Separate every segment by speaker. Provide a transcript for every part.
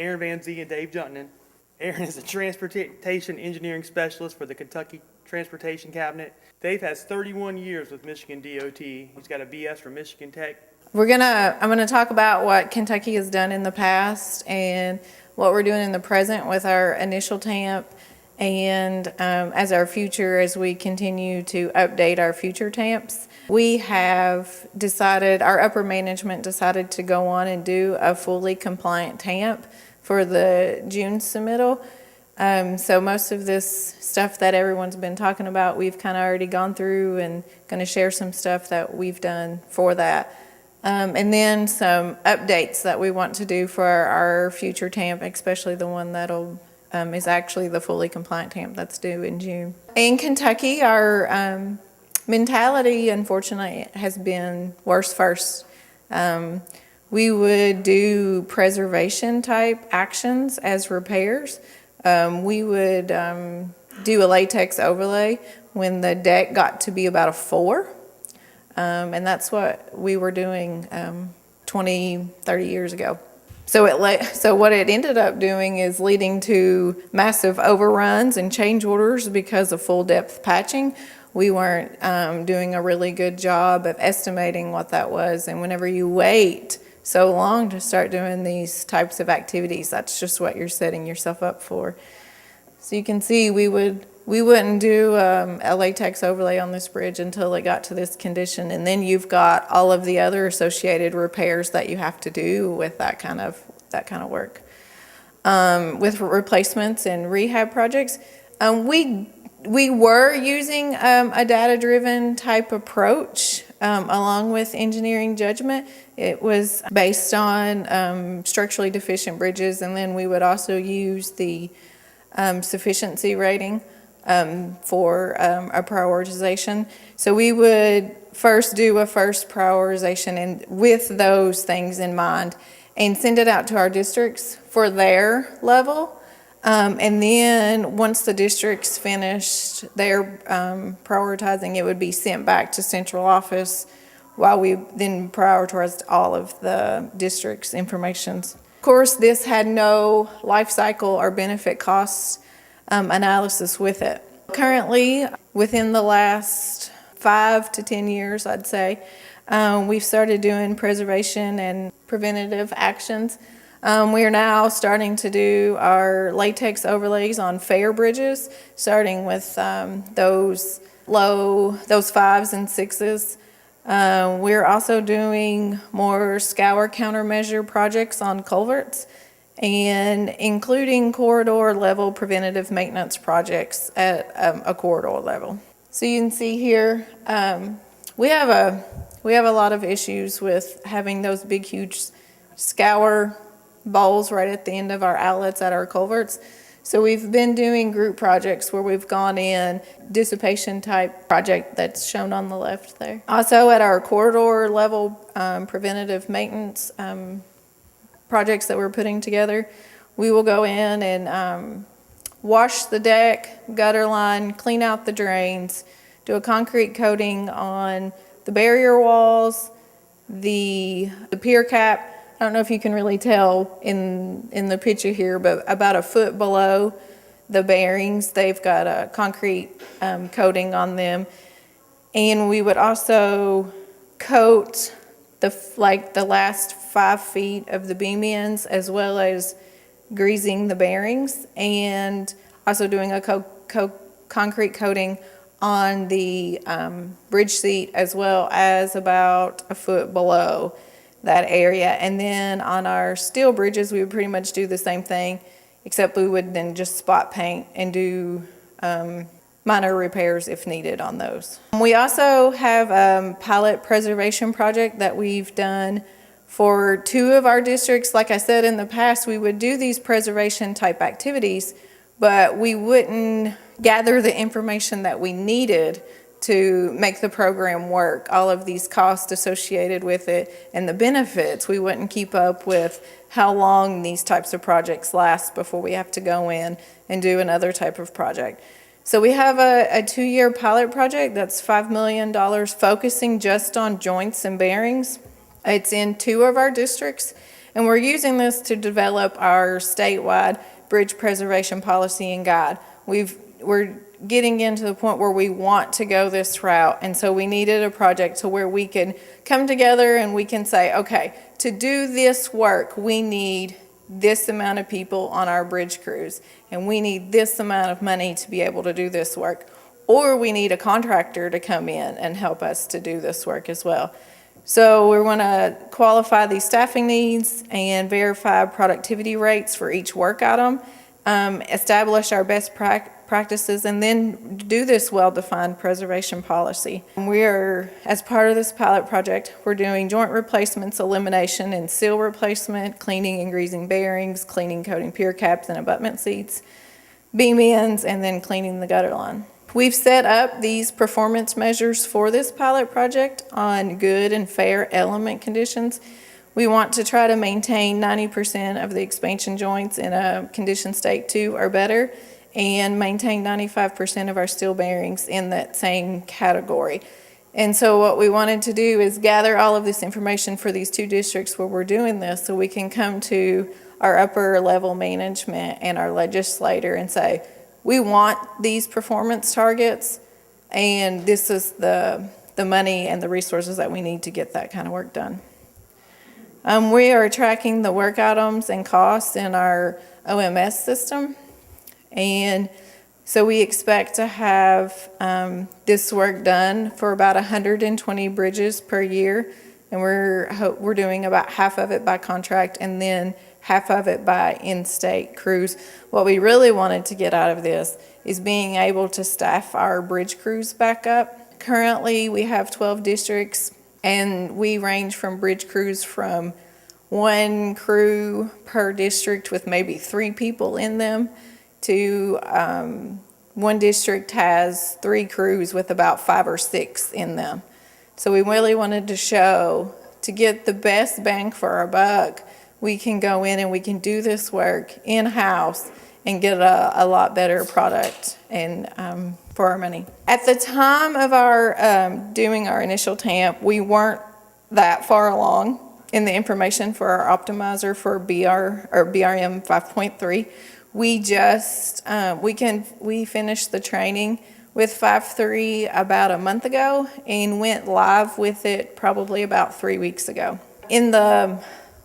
Speaker 1: Erin Van Zee and Dave Juntunen. Erin is a transportation engineering specialist for the Kentucky Transportation Cabinet. Dave has 31 years with Michigan DOT. He's got a BS from Michigan Tech.
Speaker 2: I'm gonna talk about what Kentucky has done in the past and what we're doing in the present with our initial TAMP and as our future, as we continue to update our future TAMPs. We have decided, our upper management decided to go on and do a fully compliant TAMP for the June submittal. So most of this stuff that everyone's been talking about, we've kind of already gone through and gonna share some stuff that we've done for that. And then some updates that we want to do for our future TAMP, especially the one that'll is actually the fully compliant TAMP that's due in June. In Kentucky, our mentality, unfortunately, has been worse first. We would do preservation type actions as repairs. We would do a latex overlay when the deck got to be about a 4. And that's what we were doing 20, 30 years ago. So what it ended up doing is leading to massive overruns and change orders because of full depth patching. We weren't doing a really good job of estimating what that was. And whenever you wait so long to start doing these types of activities, that's just what you're setting yourself up for. So you can see we wouldn't do a latex overlay on this bridge until it got to this condition, and then you've got all of the other associated repairs that you have to do with that kind of work. With replacements and rehab projects, we were using a data-driven type approach along with engineering judgment. It was based on structurally deficient bridges, and then we would also use the sufficiency rating for a prioritization. So we would first do a first prioritization and with those things in mind and send it out to our districts for their level. And then once the districts finished their prioritizing, it would be sent back to central office while we then prioritized all of the district's informations. Of course, this had no life cycle or benefit costs analysis with it. Currently, within the last 5 to 10 years, I'd say, we've started doing preservation and preventative actions. We are now starting to do our latex overlays on fair bridges, starting with those 5s and 6s. We're also doing more scour countermeasure projects on culverts and including corridor level preventative maintenance projects at a corridor level. So you can see here, we have a lot of issues with having those big, huge scour bowls right at the end of our outlets at our culverts. So we've been doing group projects where we've gone in, dissipation type project that's shown on the left there. Also at our corridor level preventative maintenance projects that we're putting together, we will go in and wash the deck, gutter line, clean out the drains, do a concrete coating on the barrier walls, the pier cap. I don't know if you can really tell in the picture here, but about a foot below the bearings, they've got a concrete coating on them. And we would also coat the last 5 feet of the beam ends, as well as greasing the bearings, and also doing a concrete coating on the bridge seat, as well as about a foot below that area. And then on our steel bridges, we would pretty much do the same thing, except we would then just spot paint and do minor repairs if needed on those. We also have a pilot preservation project that we've done for 2 of our districts. Like I said, in the past, we would do these preservation type activities, but we wouldn't gather the information that we needed to make the program work. All of these costs associated with it and the benefits, we wouldn't keep up with how long these types of projects last before we have to go in and do another type of project. So we have a 2-year pilot project that's $5 million focusing just on joints and bearings. It's in 2 of our districts, And we're using this to develop our statewide bridge preservation policy and guide. We're getting into the point where we want to go this route, and so we needed a project to where we can come together and we can say, okay, to do this work, we need this amount of people on our bridge crews, and we need this amount of money to be able to do this work. Or we need a contractor to come in and help us to do this work as well. So we want to qualify these staffing needs and verify productivity rates for each work item, establish our best practices, and then do this well-defined preservation policy. As part of this pilot project, we're doing joint replacements, elimination, and seal replacement, cleaning and greasing bearings, cleaning, coating pier caps and abutment seats, beam ends, and then cleaning the gutter line. We've set up these performance measures for this pilot project on good and fair element conditions. We want to try to maintain 90% of the expansion joints in a condition state 2 or better, and maintain 95% of our steel bearings in that same category. And so what we wanted to do is gather all of this information for these 2 districts where we're doing this, so we can come to our upper level management and our legislator and say, we want these performance targets, and this is the money and the resources that we need to get that kind of work done. We are tracking the work items and costs in our OMS system, and so we expect to have this work done for about 120 bridges per year, and we're doing about half of it by contract and then half of it by in-state crews. What we really wanted to get out of this is being able to staff our bridge crews back up. Currently, we have 12 districts, and we range from bridge crews from 1 crew per district with maybe 3 people in them to 1 district has 3 crews with about 5 or 6 in them. So we really wanted to show, to get the best bang for our buck, we can go in and we can do this work in-house and get a lot better product and for our money. At the time of our doing our initial TAMP, we weren't that far along in the information for our optimizer for BRM 5.3. We just we finished the training with 5.3 about a month ago and went live with it probably about 3 weeks ago. In the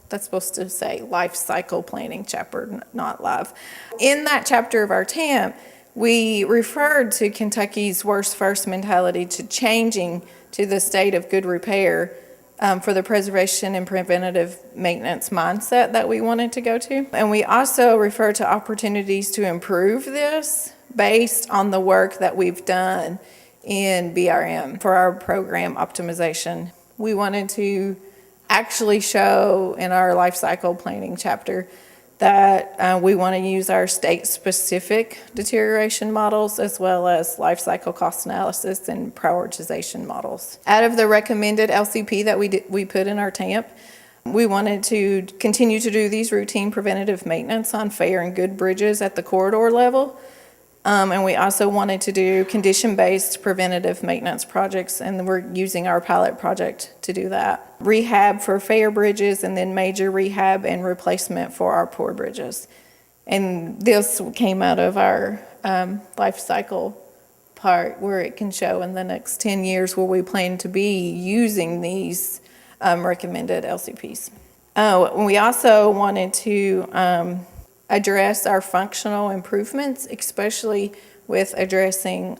Speaker 2: That's supposed to say Lifecycle planning chapter, not live. In that chapter of our TAMP, we referred to Kentucky's worst first mentality to changing to the state of good repair for the preservation and preventative maintenance mindset that we wanted to go to. And we also refer to opportunities to improve this based on the work that we've done in BRM for our program optimization. We wanted to actually show in our life cycle planning chapter that we want to use our state-specific deterioration models as well as life cycle cost analysis and prioritization models. Out of the recommended LCP that we put in our TAMP, we wanted to continue to do these routine preventative maintenance on fair and good bridges at the corridor level. And we also wanted to do condition-based preventative maintenance projects, and we're using our pilot project to do that. Rehab for fair bridges, and then major rehab and replacement for our poor bridges. And this came out of our life cycle part, where it can show in the next 10 years where we plan to be using these recommended LCPs. We also wanted to address our functional improvements, especially with addressing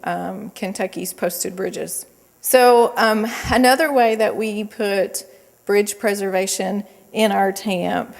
Speaker 2: Kentucky's posted bridges. So another way that we put bridge preservation in our TAMP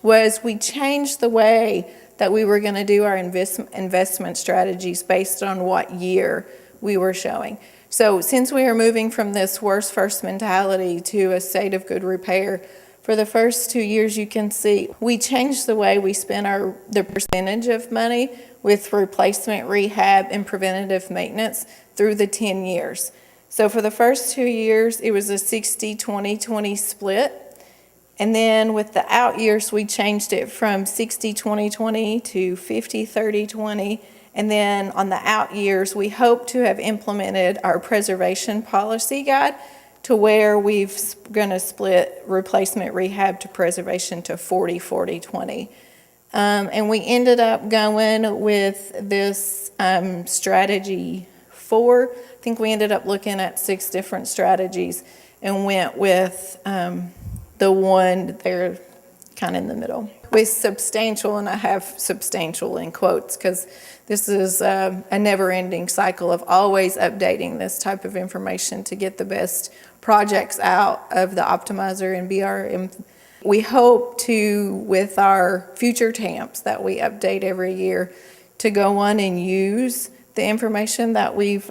Speaker 2: was we changed the way that we were going to do our investment strategies based on what year we were showing. So since we are moving from this worst first mentality to a state of good repair, for the first 2 years, you can see we changed the way we spent the percentage of money with replacement, rehab, and preventative maintenance through the 10 years. So for the first 2 years, it was a 60-20-20 split. And then with the out years, we changed it from 60-20-20 to 50-30-20. And then on the out years, we hope to have implemented our preservation policy guide to where we've gonna split replacement rehab to preservation to 40-40-20. And we ended up going with this strategy 4. I think we ended up looking at 6 different strategies and went with the one there kind of in the middle. With substantial, and I have substantial in quotes because this is a never-ending cycle of always updating this type of information to get the best projects out of the optimizer and BRM. We hope to, with our future TAMPs that we update every year, to go on and use the information that we've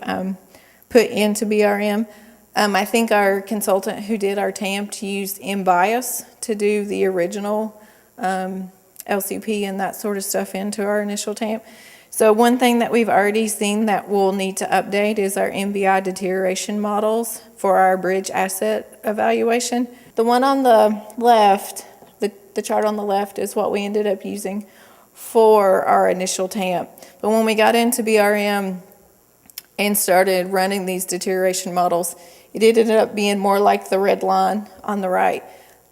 Speaker 2: put into BRM. I think our consultant who did our TAMP used MBIAS to do the original LCP and that sort of stuff into our initial TAMP. So one thing that we've already seen that we'll need to update is our MBI deterioration models for our bridge asset evaluation. The one on the left, the chart on the left is what we ended up using for our initial TAMP. But when we got into BRM and started running these deterioration models, it ended up being more like the red line on the right.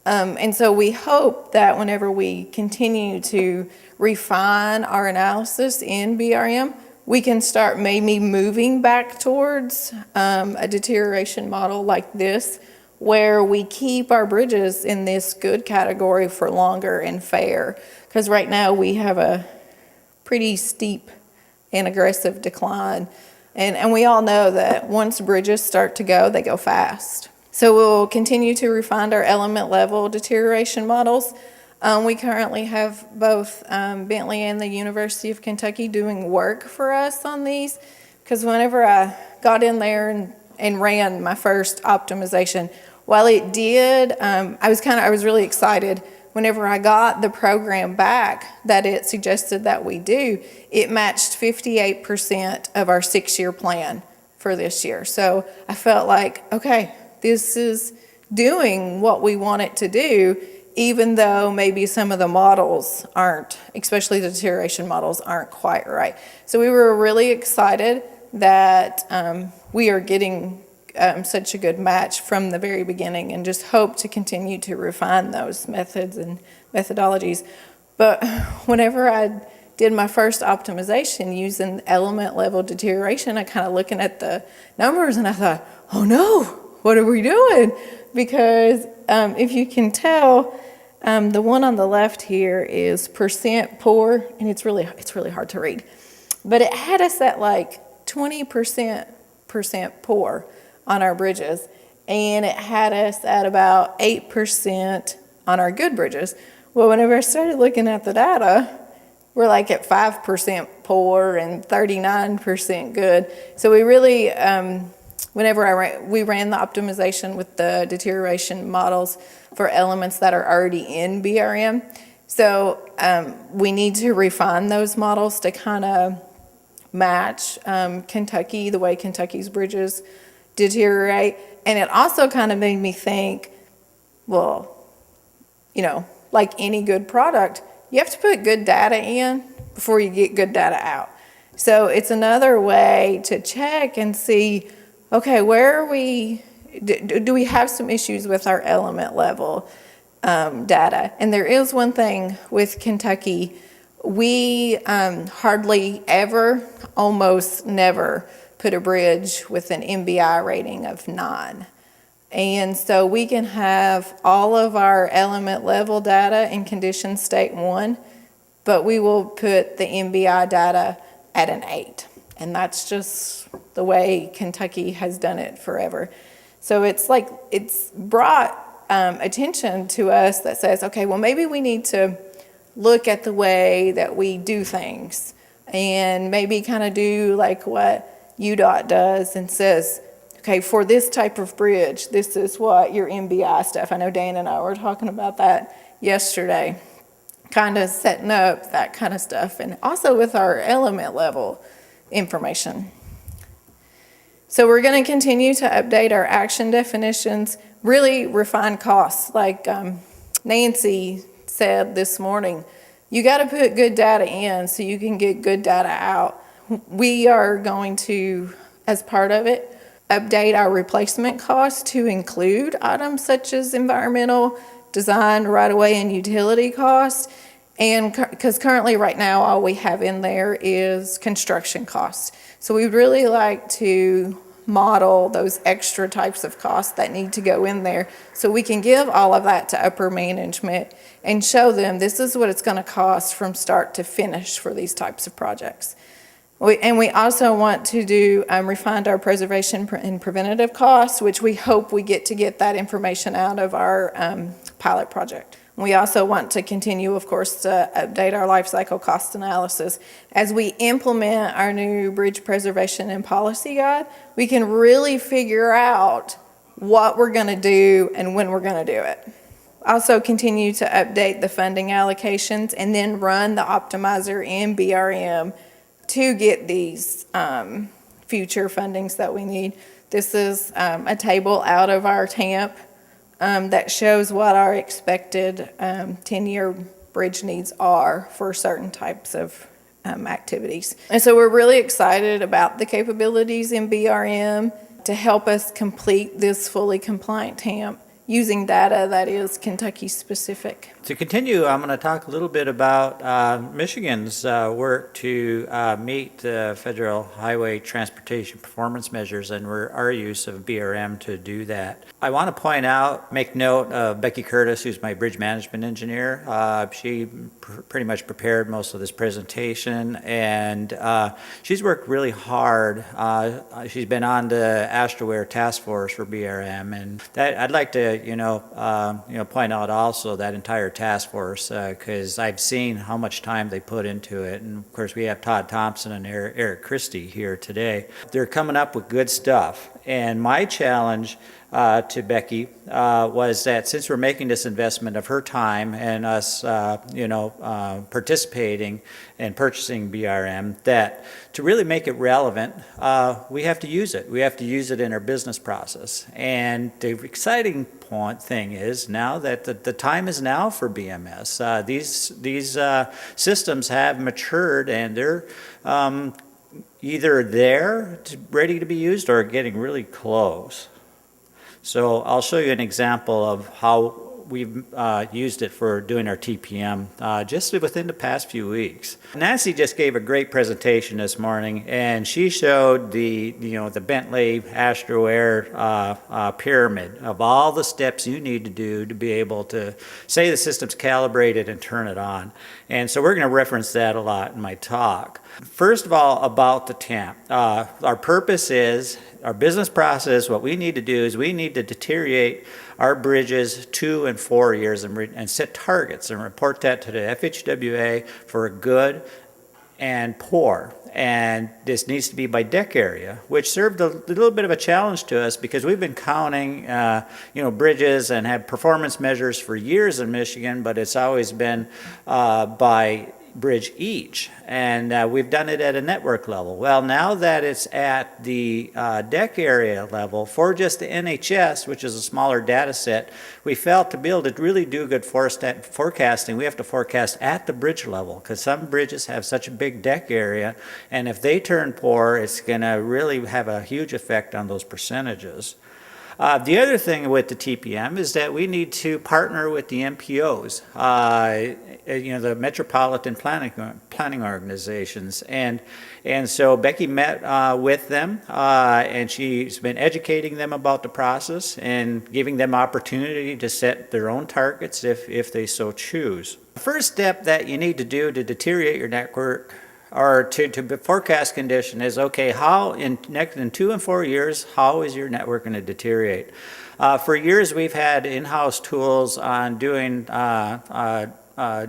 Speaker 2: And so we hope that whenever we continue to refine our analysis in BRM, we can start maybe moving back towards a deterioration model like this, where we keep our bridges in this good category for longer and fair. Because right now we have a pretty steep and aggressive decline. And we all know that once bridges start to go, they go fast. So we'll continue to refine our element level deterioration models. We currently have both Bentley and the University of Kentucky doing work for us on these, because whenever I got in there and ran my first optimization, while it did, I was really excited. Whenever I got the program back that it suggested that we do, it matched 58% of our 6-year plan for this year. So I felt like, okay, this is doing what we want it to do, even though maybe some of the models aren't, especially the deterioration models, aren't quite right. So we were really excited that we are getting such a good match from the very beginning, and just hope to continue to refine those methods and methodologies. But whenever I did my first optimization using element level deterioration, I kind of looking at the numbers and I thought, oh no, what are we doing? Because if you can tell, the one on the left here is percent poor, and it's really hard to read. But it had us at like 20% poor on our bridges, and it had us at about 8% on our good bridges. Well, whenever I started looking at the data, we're like at 5% poor and 39% good. So we really, whenever we ran the optimization with the deterioration models for elements that are already in BRM. So we need to refine those models to kind of match Kentucky, the way Kentucky's bridges deteriorate. And it also kind of made me think, well, you know, like any good product, you have to put good data in before you get good data out. So it's another way to check and see, okay, where are we, do we have some issues with our element level data? And there is one thing with Kentucky, we hardly ever, almost never, put a bridge with an MBI rating of 9. And so we can have all of our element level data in condition state 1, but we will put the MBI data at an 8. And that's just the way Kentucky has done it forever. So it's like, it's brought attention to us that says, okay, well, maybe we need to look at the way that we do things, and maybe kind of do like what UDOT does and says, okay, for this type of bridge, this is what your MBI stuff. I know Dan and I were talking about that yesterday, kind of setting up that kind of stuff, and also with our element level information. So we're going to continue to update our action definitions, really refine costs. Like Nancy said this morning, you got to put good data in so you can get good data out. We are going to, as part of it, update our replacement costs to include items such as environmental, design, right-of-way, and utility costs. And because currently, right now, all we have in there is construction costs. So we'd really like to model those extra types of costs that need to go in there so we can give all of that to upper management and show them this is what it's going to cost from start to finish for these types of projects. We also want to do refine our preservation and preventative costs, which we hope we get that information out of our pilot project. We also want to continue, of course, to update our life cycle cost analysis. As we implement our new bridge preservation and policy guide, we can really figure out what we're going to do and when we're going to do it. Also continue to update the funding allocations and then run the optimizer in BRM to get these future fundings that we need. This is a table out of our TAMP that shows what our expected 10-year bridge needs are for certain types of activities. And so we're really excited about the capabilities in BRM to help us complete this fully compliant TAMP using data that is Kentucky specific.
Speaker 3: To continue, I'm going to talk a little bit about Michigan's work to meet the federal highway transportation performance measures and our use of BRM to do that. I want to point out, make note of Becky Curtis, who's my bridge management engineer. She pretty much prepared most of this presentation, and she's worked really hard. She's been on the Astroware task force for BRM, and that I'd like to point out also that entire task force, because I've seen how much time they put into it. And of course, we have Todd Thompson and Eric Christie here today. They're coming up with good stuff. And my challenge to Becky was that since we're making this investment of her time and us, participating and purchasing BRM, that to really make it relevant, we have to use it. We have to use it in our business process. And the exciting thing is now that the time is now for BMS. These systems have matured and they're either there, ready to be used, or getting really close. So I'll show you an example of how we've used it for doing our TPM just within the past few weeks. Nancy just gave a great presentation this morning, and she showed the Bentley Astroware pyramid of all the steps you need to do to be able to say the system's calibrated and turn it on. And so we're going to reference that a lot in my talk. First of all, about the TAMP. Our purpose is, our business process, what we need to do is we need to deteriorate our bridges 2 and 4 years and set targets and report that to the FHWA for good and poor. And this needs to be by deck area, which served a little bit of a challenge to us because we've been counting, bridges and have performance measures for years in Michigan, but it's always been by bridge each, and we've done it at a network level. Well, now that it's at the deck area level for just the NHS, which is a smaller data set, we felt to be able to really do good forecasting, we have to forecast at the bridge level, because some bridges have such a big deck area, and if they turn poor, it's going to really have a huge effect on those percentages. The other thing with the TPM is that we need to partner with the MPOs, the metropolitan planning organizations, and so Becky met with them, and she's been educating them about the process and giving them opportunity to set their own targets if they so choose. The first step that you need to do to deteriorate your network or to forecast condition is, okay, how in 2 and 4 years, how is your network going to deteriorate? For years, we've had in-house tools on doing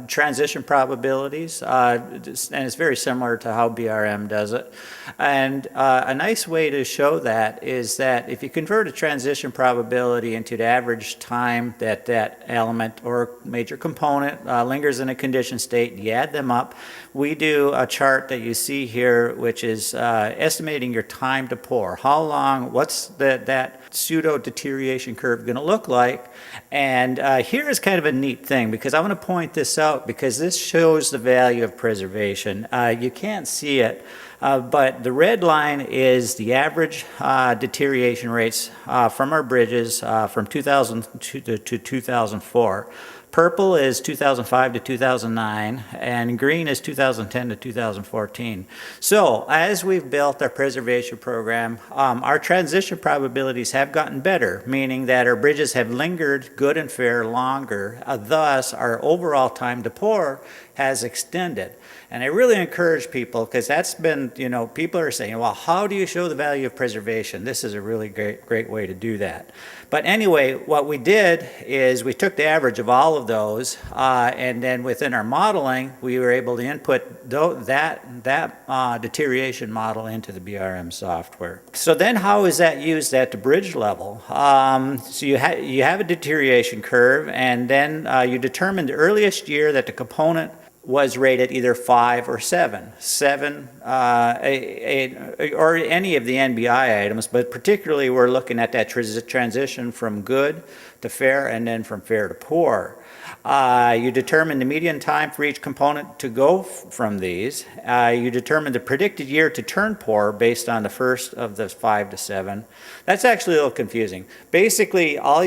Speaker 3: transition probabilities, and it's very similar to how BRM does it. And a nice way to show that is that if you convert a transition probability into the average time that that element or major component lingers in a condition state, you add them up. We do a chart that you see here, which is estimating your time to pour. How long, what's that pseudo deterioration curve going to look like? And here is kind of a neat thing, because I want to point this out because this shows the value of preservation. You can't see it, but the red line is the average deterioration rates from our bridges from 2000 to 2004. Purple is 2005 to 2009, and green is 2010 to 2014. So as we've built our preservation program, our transition probabilities have gotten better, meaning that our bridges have lingered good and fair longer. Thus, our overall time to pour has extended. And I really encourage people, because that's been, people are saying, well, how do you show the value of preservation? This is a really great way to do that. But anyway, what we did is we took the average of all of those, and then within our modeling, we were able to input that deterioration model into the BRM software. So then how is that used at the bridge level? So you have a deterioration curve, and then you determine the earliest year that the component was rated either 5 or 7. 7, or any of the NBI items, but particularly we're looking at that transition from good to fair and then from fair to poor. You determine the median time for each component to go from these. You determine the predicted year to turn poor based on the first of the 5 to 7. That's actually a little confusing. Basically, all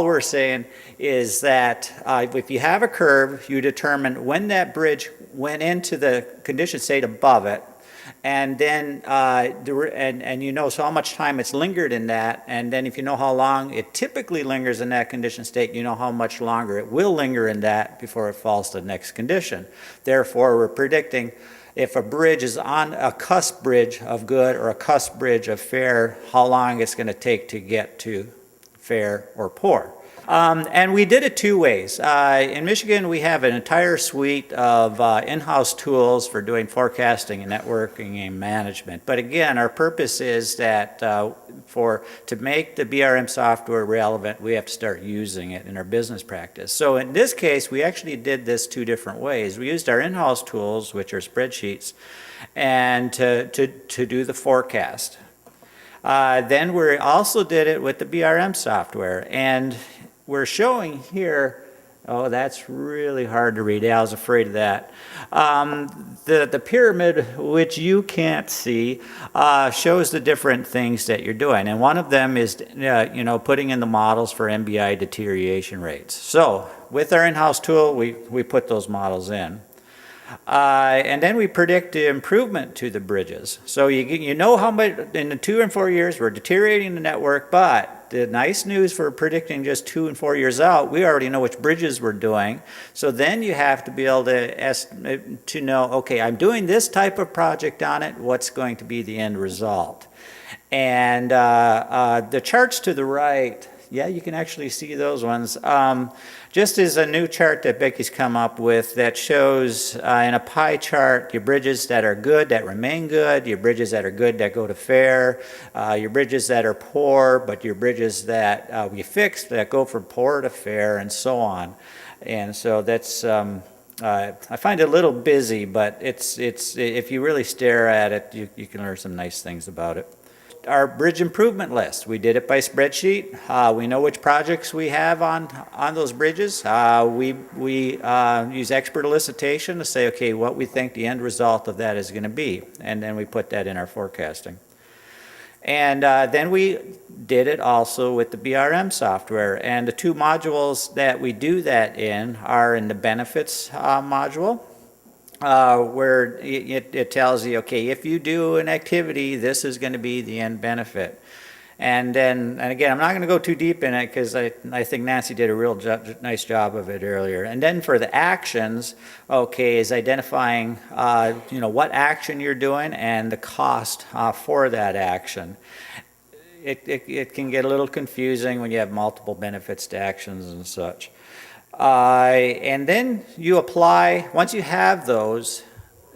Speaker 3: we're saying is that if you have a curve, you determine when that bridge went into the condition state above it, and then you know so how much time it's lingered in that, and then if you know how long it typically lingers in that condition state, you know how much longer it will linger in that before it falls to the next condition. Therefore, we're predicting if a bridge is on a cusp bridge of good or a cusp bridge of fair, how long it's going to take to get to fair or poor. And we did it two ways. In Michigan, we have an entire suite of in-house tools for doing forecasting and networking and management. But again, our purpose is that to make the BRM software relevant, we have to start using it in our business practice. So in this case, we actually did this two different ways. We used our in-house tools, which are spreadsheets, and to do the forecast. Then we also did it with the BRM software, and we're showing here, oh, that's really hard to read. Yeah, I was afraid of that. The pyramid, which you can't see, shows the different things that you're doing. And one of them is, putting in the models for MBI deterioration rates. So with our in-house tool, we put those models in. And then we predict the improvement to the bridges. So you know how much in the 2 and 4 years we're deteriorating the network, but the nice news for predicting just 2 and 4 years out, we already know which bridges we're doing. So then you have to be able to know, okay, I'm doing this type of project on it, what's going to be the end result? And the charts to the right, yeah, you can actually see those ones. Just as a new chart that Becky's come up with that shows in a pie chart your bridges that are good that remain good, your bridges that are good that go to fair, your bridges that are poor, but your bridges that we fixed that go from poor to fair, and so on. And so that's I find it a little busy, but it's if you really stare at it, you can learn some nice things about it. Our bridge improvement list, we did it by spreadsheet. We know which projects we have on those bridges. We use expert elicitation to say, okay, what we think the end result of that is going to be, and then we put that in our forecasting. And then we did it also with the BRM software, and the two modules that we do that in are in the benefits module, where it tells you, okay, if you do an activity, this is going to be the end benefit. And again, I'm not going to go too deep in it because I think Nancy did a real nice job of it earlier. And then for the actions, okay, is identifying, what action you're doing and the cost for that action. It can get a little confusing when you have multiple benefits to actions and such. And then you apply, once you have those,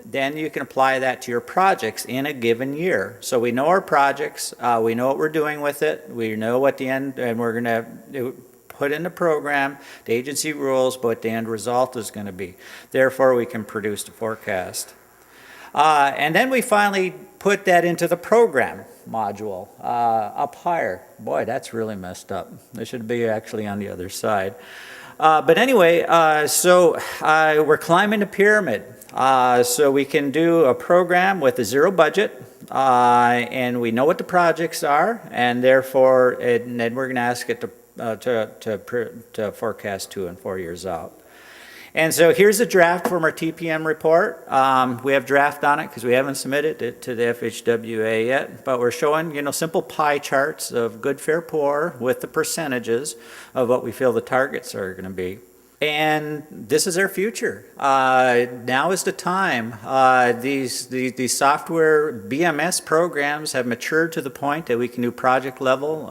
Speaker 3: then you can apply that to your projects in a given year. So we know our projects, we know what we're doing with it, we know what the end, and we're going to put in the program, the agency rules, what the end result is going to be. Therefore, we can produce the forecast. And then we finally put that into the program. module up higher. Boy, that's really messed up. It should be actually on the other side. But anyway, so we're climbing the pyramid. So we can do a program with a zero budget, and we know what the projects are, and therefore, and then we're going to ask it to forecast 2 and 4 years out. And so here's a draft from our TPM report. We have draft on it because we haven't submitted it to the FHWA yet, but we're showing, simple pie charts of good, fair, poor with the percentages of what we feel the targets are going to be. And this is our future. Now is the time. These software BMS programs have matured to the point that we can do project level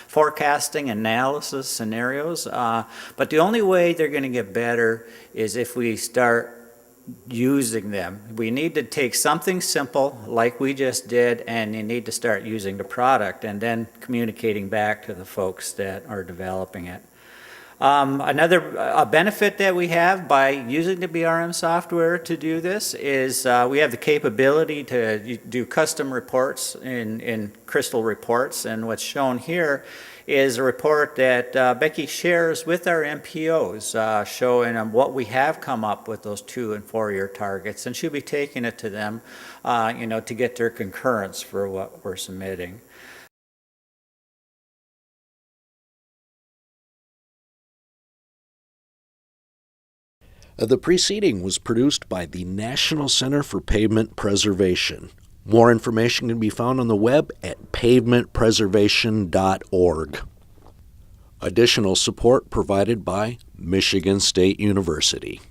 Speaker 3: forecasting, analysis, scenarios. But the only way they're going to get better is if we start using them. We need to take something simple like we just did, and you need to start using the product and then communicating back to the folks that are developing it. Another benefit that we have by using the BRM software to do this is we have the capability to do custom reports in Crystal reports, and what's shown here is a report that Becky shares with our MPOs showing them what we have come up with those 2 and 4 year targets, and she'll be taking it to them to get their concurrence for what we're submitting.
Speaker 4: The preceding was produced by the National Center for Pavement Preservation. More information can be found on the web at pavementpreservation.org. Additional support provided by Michigan State University.